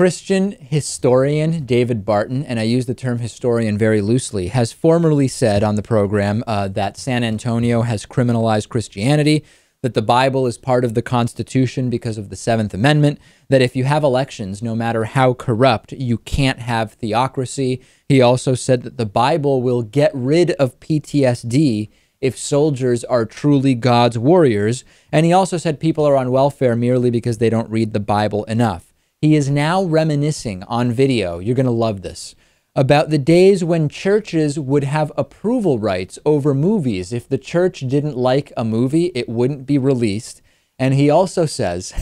Christian historian David Barton, and I use the term historian very loosely, has formerly said on the program that San Antonio has criminalized Christianity, that the Bible is part of the Constitution because of the Seventh Amendment, that if you have elections, no matter how corrupt, you can't have theocracy. He also said that the Bible will get rid of PTSD if soldiers are truly God's warriors. And he also said people are on welfare merely because they don't read the Bible enough. He is now reminiscing on video, you're going to love this, about the days when churches would have approval rights over movies. If the church didn't like a movie, it wouldn't be released. And he also says,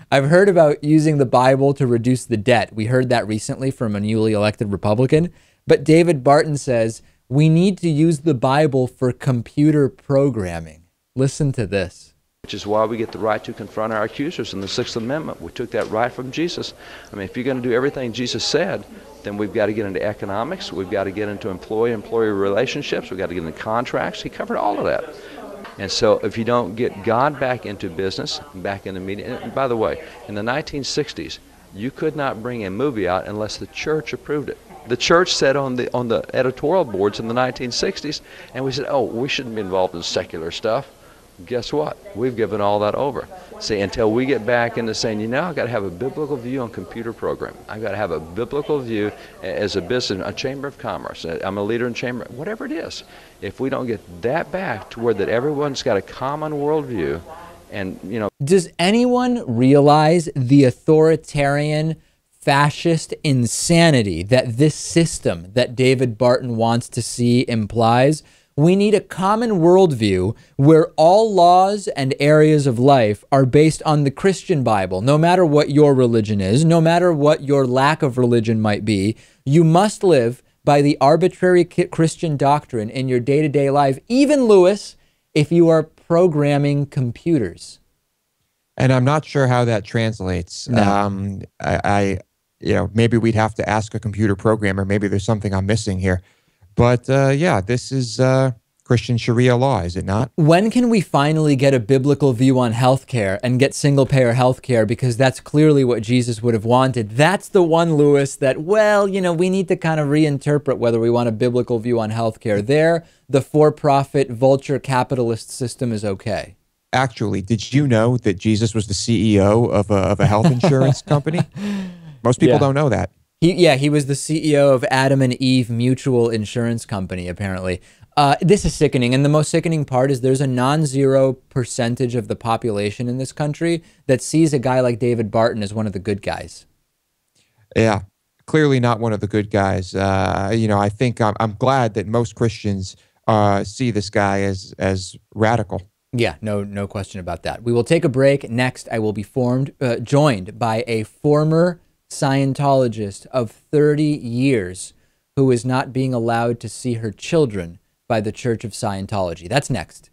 I've heard about using the Bible to reduce the debt. We heard that recently from a newly elected Republican. But David Barton says, we need to use the Bible for computer programming. Listen to this. Which is why we get the right to confront our accusers in the Sixth Amendment. We took that right from Jesus. I mean, if you're going to do everything Jesus said, then we've got to get into economics, we've got to get into employee-employee relationships, we've got to get into contracts. He covered all of that. And so if you don't get God back into business, back into media, and by the way, in the 1960s, you could not bring a movie out unless the church approved it. The church said on the editorial boards in the 1960s, and we said, oh, we shouldn't be involved in secular stuff. Guess what? We've given all that over. See, until we get back into saying, you know, I've got to have a biblical view on computer programming. I've got to have a biblical view as a business, a chamber of commerce. I'm a leader in chamber, whatever it is. If we don't get that back to where that everyone's got a common worldview, and, you know. Does anyone realize the authoritarian, fascist insanity that this system that David Barton wants to see implies? We need a common worldview where all laws and areas of life are based on the Christian Bible. No matter what your religion is, no matter what your lack of religion might be, you must live by the arbitrary Christian doctrine in your day-to-day life, even, Lewis, if you are programming computers. And I'm not sure how that translates. No. You know, maybe we'd have to ask a computer programmer. Maybe there's something I'm missing here. But yeah, this is Christian Sharia law, is it not? When can we finally get a biblical view on healthcare and get single-payer healthcare? Because that's clearly what Jesus would have wanted. That's the one, Lewis, that, well, you know, we need to kind of reinterpret whether we want a biblical view on healthcare. There, the for-profit vulture capitalist system is okay. Actually, did you know that Jesus was the CEO of a health insurance company? Most people don't know that. He was the CEO of Adam and Eve Mutual Insurance Company, apparently. This is sickening, and the most sickening part is there's a non-zero percentage of the population in this country that sees a guy like David Barton as one of the good guys. Yeah, clearly not one of the good guys. You know, I think I'm glad that most Christians see this guy as radical. Yeah, no question about that. We will take a break. Next, I will be joined by a former Scientologist of 30 years who is not being allowed to see her children by the Church of Scientology. That's next.